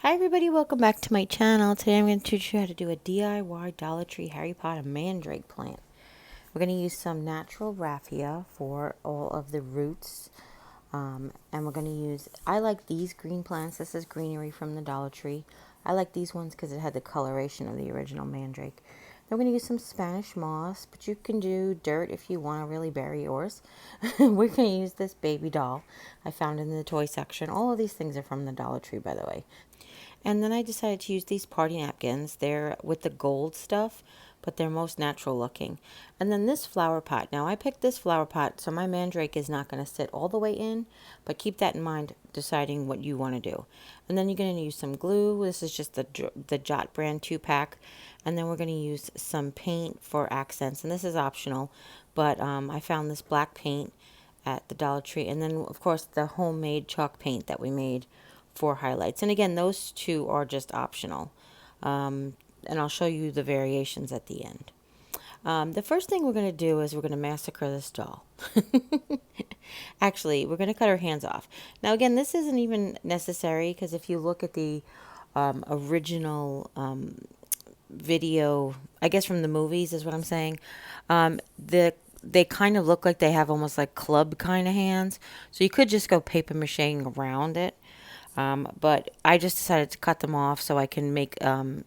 Hi everybody, welcome back to my channel. Today I'm going to teach you how to do a DIY Dollar Tree Harry Potter mandrake plant. We're going to use some natural raffia for all of the roots. And we're going to use, I like these green plants. This is greenery from the Dollar Tree. I like these ones because it had the coloration of the original mandrake. Then we're going to use some Spanish moss, but you can do dirt if you want to really bury yours. We're going to use this baby doll I found in the toy section. All of these things are from the Dollar Tree, by the way. And then I decided to use these party napkins. They're with the gold stuff, but they're most natural looking. And then this flower pot. Now I picked this flower pot, so my mandrake is not going to sit all the way in, but keep that in mind deciding what you want to do. And then you're going to use some glue. This is just the Jot brand 2-pack. And then we're going to use some paint for accents. And this is optional, but I found this black paint at the Dollar Tree. And then, of course, the homemade chalk paint that we made for highlights. And again, those two are just optional. And I'll show you the variations at the end. The first thing we're going to do is we're going to massacre this doll. Actually, we're going to cut her hands off. Now, again, this isn't even necessary because if you look at the original video, I guess from the movies is what I'm saying, they kind of look like they have almost like club kind of hands. So you could just go paper macheing around it. But I just decided to cut them off so I can make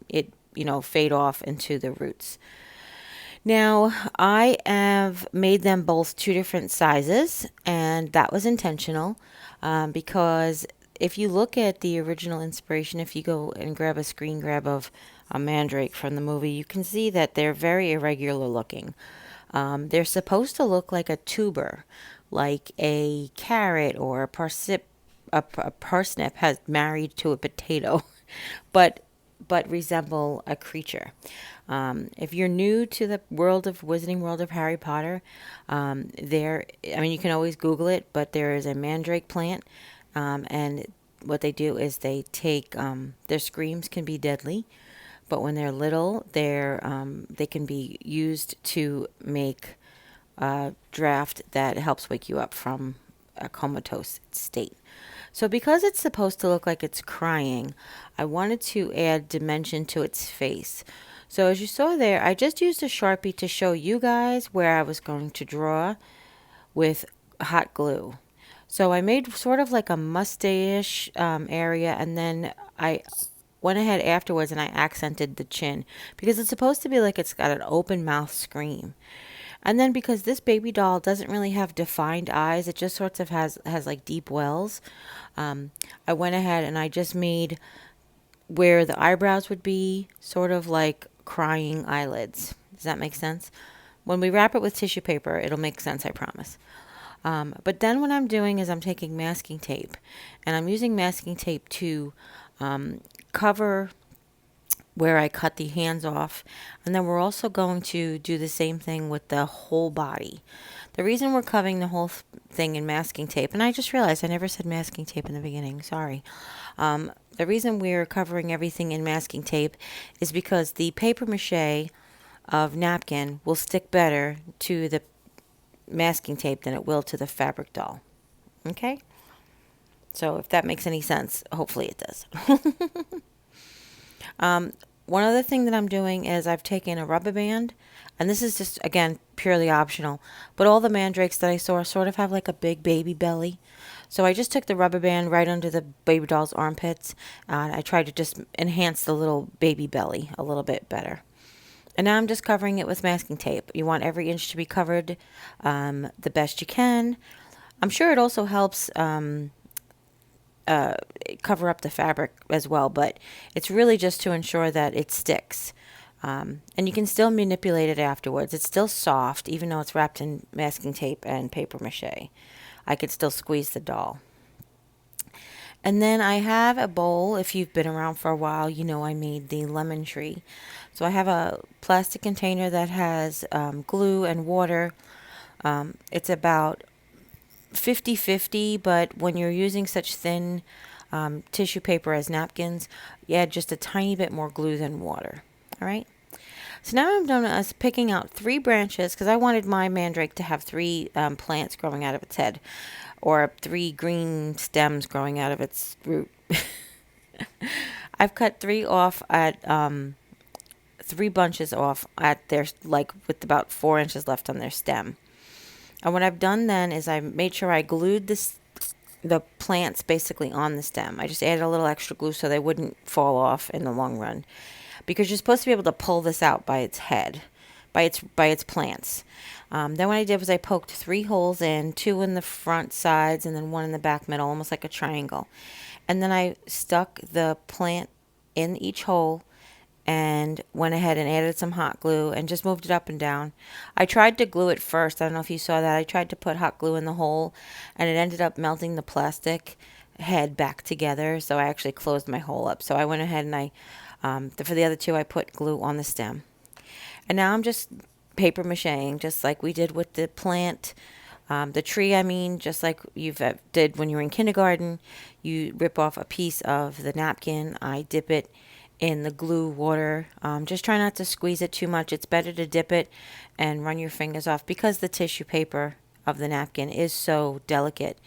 it, fade off into the roots. Now, I have made them both two different sizes, and that was intentional because if you look at the original inspiration, if you go and grab a screen grab of a mandrake from the movie, you can see that they're very irregular looking. They're supposed to look like a tuber, like a carrot or a parsnip has married to a potato, but resemble a creature. If you're new to the Wizarding World of Harry Potter, you can always Google it, but there is a mandrake plant, and what they do is they take, their screams can be deadly, but when they're little, they can be used to make a draft that helps wake you up from a comatose state. So because it's supposed to look like it's crying, I wanted to add dimension to its face. So as you saw there, I just used a Sharpie to show you guys where I was going to draw with hot glue. So I made sort of like a mustache area, and then I went ahead afterwards and I accented the chin because it's supposed to be like it's got an open mouth scream. And then because this baby doll doesn't really have defined eyes, it just sort of has like deep wells. I went ahead and I just made where the eyebrows would be sort of like crying eyelids. Does that make sense? When we wrap it with tissue paper, it'll make sense, I promise. But then what I'm doing is I'm taking masking tape, and I'm using masking tape to cover where I cut the hands off. And then we're also going to do the same thing with the whole body. The reason we're covering the whole thing in masking tape, and I just realized I never said masking tape in the beginning, sorry. The reason we're covering everything in masking tape is because the paper mache of napkin will stick better to the masking tape than it will to the fabric doll. Okay? So if that makes any sense, hopefully it does. One other thing that I'm doing is I've taken a rubber band, and this is just, again, purely optional, but all the mandrakes that I saw sort of have like a big baby belly. So I just took the rubber band right under the baby doll's armpits, and I tried to just enhance the little baby belly a little bit better. And now I'm just covering it with masking tape. You want every inch to be covered the best you can. I'm sure it also helps cover up the fabric as well, but it's really just to ensure that it sticks. And you can still manipulate it afterwards. It's still soft, even though it's wrapped in masking tape and paper mache. I could still squeeze the doll. And then I have a bowl. If you've been around for a while, you know I made the lemon tree. So I have a plastic container that has glue and water. It's about 50-50, but when you're using such thin tissue paper as napkins, you add just a tiny bit more glue than water. All right. So now I'm done picking out 3 branches because I wanted my mandrake to have 3 plants growing out of its head, or 3 green stems growing out of its root. I've cut three off at three bunches off at their, like, with about 4 inches left on their stem. And what I've done then is I made sure I glued the plants basically on the stem. I just added a little extra glue so they wouldn't fall off in the long run, because you're supposed to be able to pull this out by its head, by its plants. Then what I did was I poked three holes in, two in the front sides and then one in the back middle, almost like a triangle. And then I stuck the plant in each hole and went ahead and added some hot glue and just moved it up and down. I tried to glue it first. I don't know if you saw that. I tried to put hot glue in the hole and it ended up melting the plastic head back together. So I actually closed my hole up. So I went ahead and for the other two, I put glue on the stem. And now I'm just paper macheing, just like we did with the plant. The tree, I mean, just like you did when you were in kindergarten. You rip off a piece of the napkin. I dip it in the glue water. Just try not to squeeze it too much. It's better to dip it and run your fingers off, because the tissue paper of the napkin is so delicate.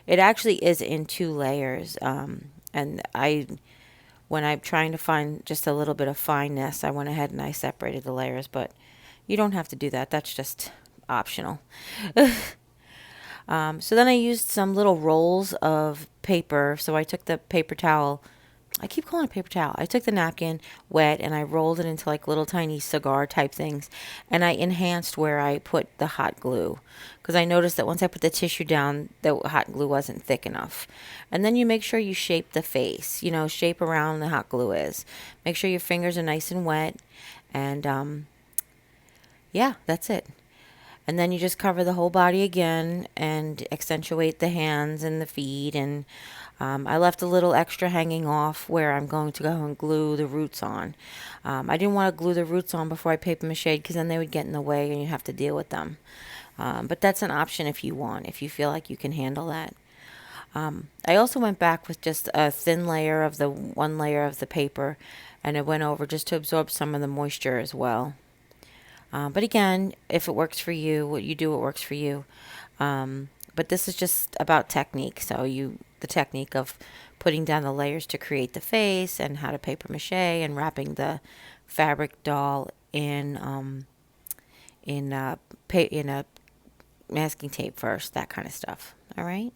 It actually is in two layers. When I'm trying to find just a little bit of fineness, I went ahead and I separated the layers, but you don't have to do that. That's just optional. So then I used some little rolls of paper. So I took the paper towel. I keep calling it paper towel. I took the napkin wet and I rolled it into like little tiny cigar type things. And I enhanced where I put the hot glue, because I noticed that once I put the tissue down, the hot glue wasn't thick enough. And then you make sure you shape the face, shape around the hot glue is. Make sure your fingers are nice and wet. And yeah, that's it. And then you just cover the whole body again and accentuate the hands and the feet. And I left a little extra hanging off where I'm going to go and glue the roots on. I didn't want to glue the roots on before I paper mache, because then they would get in the way and you have to deal with them. But that's an option if you want, if you feel like you can handle that. I also went back with just a thin layer of the one layer of the paper, and it went over just to absorb some of the moisture as well. But again, if it works for you, what works for you. But this is just about technique. So the technique of putting down the layers to create the face, and how to paper mache, and wrapping the fabric doll in a masking tape first, that kind of stuff. All right.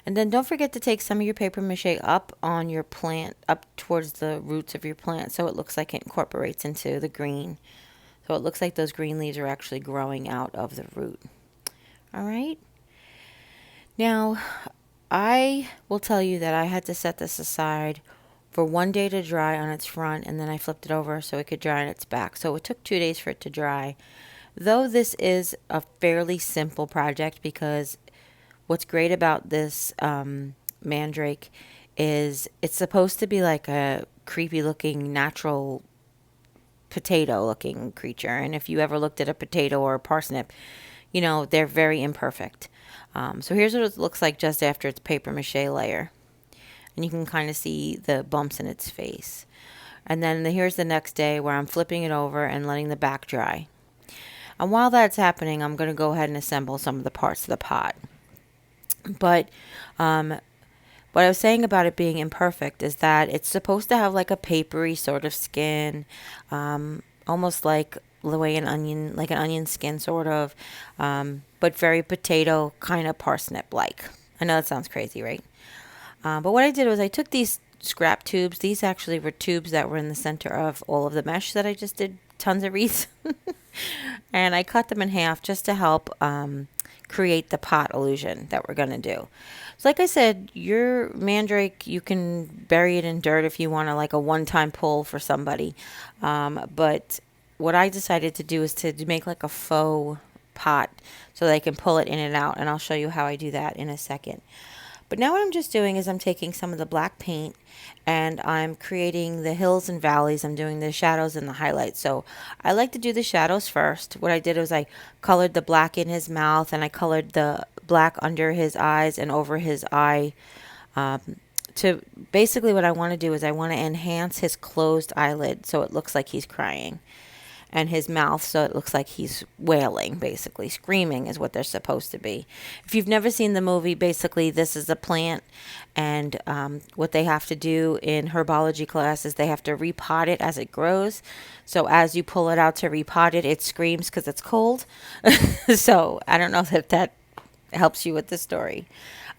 And then don't forget to take some of your paper mache up on your plant, up towards the roots of your plant, so it looks like it incorporates into the green. So it looks like those green leaves are actually growing out of the root. All right. Now, I will tell you that I had to set this aside for 1 day to dry on its front, and then I flipped it over so it could dry on its back. So it took 2 days for it to dry. Though this is a fairly simple project, because what's great about this mandrake is it's supposed to be like a creepy looking natural potato looking creature. And if you ever looked at a potato or a parsnip, they're very imperfect. So here's what it looks like just after its paper mache layer. And you can kind of see the bumps in its face. And then here's the next day where I'm flipping it over and letting the back dry. And while that's happening, I'm going to go ahead and assemble some of the parts of the pot. But what I was saying about it being imperfect is that it's supposed to have like a papery sort of skin, almost like the way an onion skin sort of, but very potato, kind of parsnip-like. I know that sounds crazy, right? But what I did was I took these scrap tubes. These actually were tubes that were in the center of all of the mesh that I just did tons of wreaths. And I cut them in half just to help create the pot illusion that we're going to do. So like I said, your mandrake, you can bury it in dirt if you want to, like a one-time pull for somebody. But what I decided to do is to make like a faux pot so they can pull it in and out. And I'll show you how I do that in a second. But now what I'm just doing is I'm taking some of the black paint and I'm creating the hills and valleys. I'm doing the shadows and the highlights. So I like to do the shadows first. What I did was I colored the black in his mouth and I colored the black under his eyes and over his eye. To basically what I want to do is I want to enhance his closed eyelid so it looks like he's crying. and his mouth, so it looks like he's wailing, basically. Screaming is what they're supposed to be. If you've never seen the movie, basically, this is a plant, and what they have to do in herbology class is they have to repot it as it grows. So as you pull it out to repot it, it screams because it's cold. So I don't know if that helps you with the story.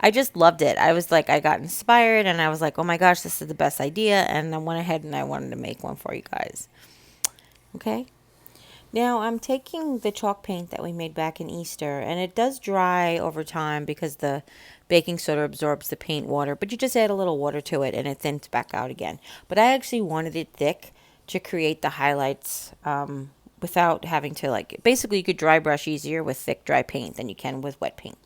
I just loved it. I was like, I got inspired and I was like, oh my gosh, this is the best idea. And I went ahead and I wanted to make one for you guys. Okay. Now I'm taking the chalk paint that we made back in Easter, and it does dry over time because the baking soda absorbs the paint water, but you just add a little water to it and it thins back out again. But I actually wanted it thick to create the highlights without having to, like, basically you could dry brush easier with thick dry paint than you can with wet paint.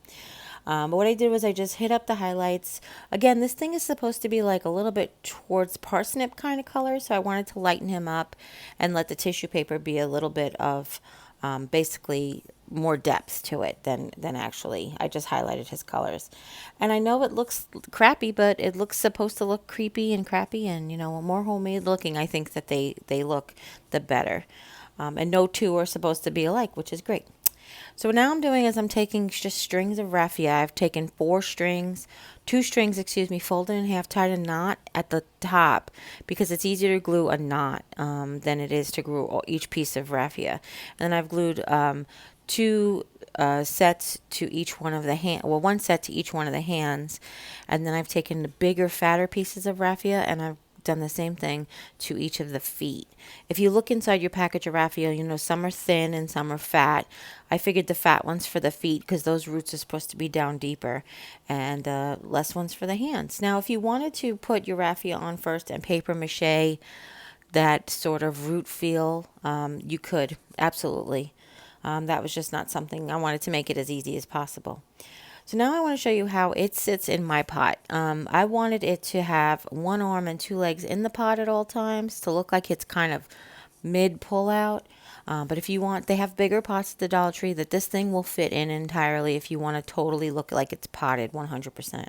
But what I did was I just hit up the highlights. Again, this thing is supposed to be like a little bit towards parsnip kind of color, so I wanted to lighten him up and let the tissue paper be a little bit of basically more depth to it than actually. I just highlighted his colors. And I know it looks crappy, but it looks supposed to look creepy and crappy, and more homemade looking I think that they look, the better. And no two are supposed to be alike, which is great. So now I'm doing is I'm taking just strings of raffia. I've taken 2 strings, folded in half, tied a knot at the top because it's easier to glue a knot than it is to glue each piece of raffia. And then I've glued 2 sets to each one of the one set to each one of the hands. And then I've taken the bigger, fatter pieces of raffia and I've done the same thing to each of the feet. If you look inside your package of raffia, some are thin and some are fat. I figured the fat ones for the feet because those roots are supposed to be down deeper, and less ones for the hands. Now, if you wanted to put your raffia on first and paper mache that sort of root feel, you could, absolutely. That was just not something, I wanted to make it as easy as possible. So now I want to show you how it sits in my pot. I wanted it to have 1 arm and 2 legs in the pot at all times to look like it's kind of mid pull out. But if you want, they have bigger pots at the Dollar Tree that this thing will fit in entirely if you want to totally look like it's potted 100%.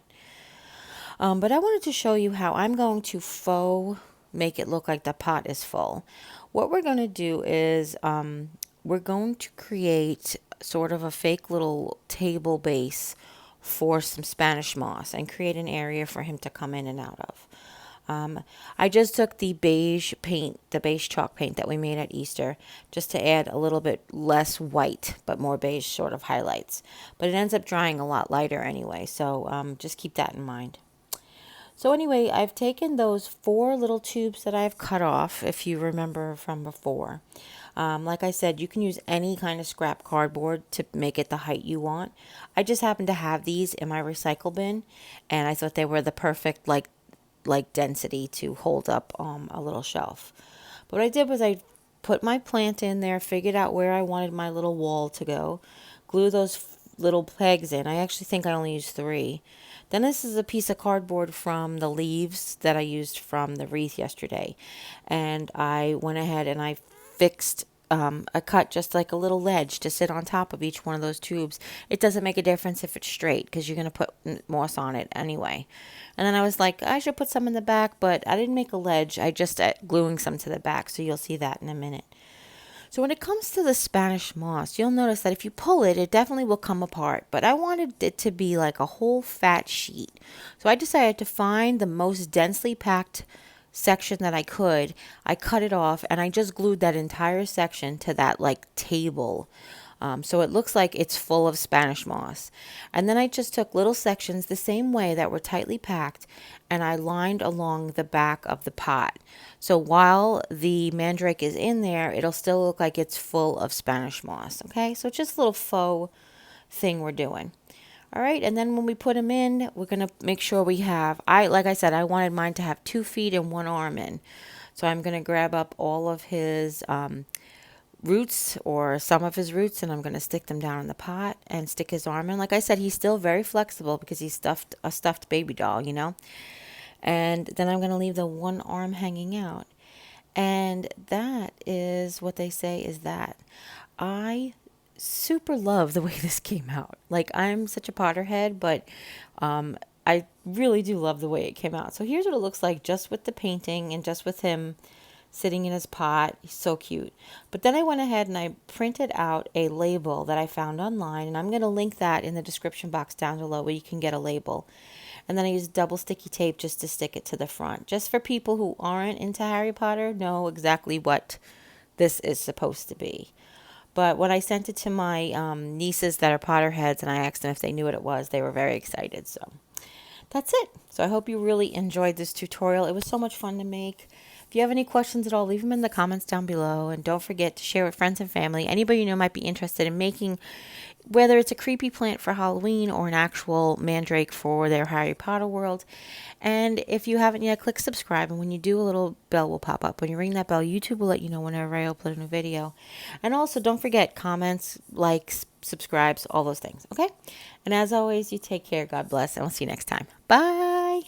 But I wanted to show you how I'm going to faux make it look like the pot is full. What we're going to do is we're going to create sort of a fake little table base for some Spanish moss and create an area for him to come in and out of. I just took the beige paint, the beige chalk paint that we made at Easter, just to add a little bit less white, but more beige sort of highlights. But it ends up drying a lot lighter anyway, so just keep that in mind. So anyway, I've taken those 4 little tubes that I've cut off, if you remember from before. Like I said, you can use any kind of scrap cardboard to make it the height you want. I just happen to have these in my recycle bin, and I thought they were the perfect like density to hold up a little shelf. But what I did was I put my plant in there, figured out where I wanted my little wall to go, glue those little pegs in. I actually think I only used 3. Then this is a piece of cardboard from the leaves that I used from the wreath yesterday. And I went ahead and I fixed a cut just like a little ledge to sit on top of each one of those tubes. It doesn't make a difference if it's straight because you're going to put moss on it anyway. And then I was like, I should put some in the back, but I didn't make a ledge. I just gluing some to the back, so you'll see that in a minute. So when it comes to the Spanish moss, you'll notice that if you pull it, it definitely will come apart. But I wanted it to be like a whole fat sheet. So I decided to find the most densely packed section that I could. I cut it off and I just glued that entire section to that like table. So it looks like it's full of Spanish moss. And then I just took little sections the same way that were tightly packed and I lined along the back of the pot. So while the mandrake is in there, it'll still look like it's full of Spanish moss. Okay, so just a little faux thing we're doing. All right, and then when we put them in, we're going to make sure we have, like I said, I wanted mine to have 2 feet and 1 arm in. So I'm going to grab up all of his roots or some of his roots and I'm going to stick them down in the pot and stick his arm in. Like I said, he's still very flexible because he's a stuffed baby doll, And then I'm going to leave the 1 arm hanging out. And that is what they say is that. I super love the way this came out. Like, I'm such a Potterhead, but I really do love the way it came out. So here's what it looks like just with the painting and just with him sitting in his pot. He's so cute. But then I went ahead and I printed out a label that I found online, and I'm going to link that in the description box down below where you can get a label. And then I used double sticky tape just to stick it to the front. Just for people who aren't into Harry Potter, know exactly what this is supposed to be. But when I sent it to my nieces that are Potterheads and I asked them if they knew what it was, they were very excited. So that's it. So I hope you really enjoyed this tutorial. It was so much fun to make. If you have any questions at all, leave them in the comments down below. And don't forget to share with friends and family. Anybody you know might be interested in making, whether it's a creepy plant for Halloween or an actual mandrake for their Harry Potter world. And if you haven't yet, click subscribe. And when you do, a little bell will pop up. When you ring that bell, YouTube will let you know whenever I upload a new video. And also, don't forget comments, likes, subscribes, all those things. Okay? And as always, you take care. God bless. And we'll see you next time. Bye.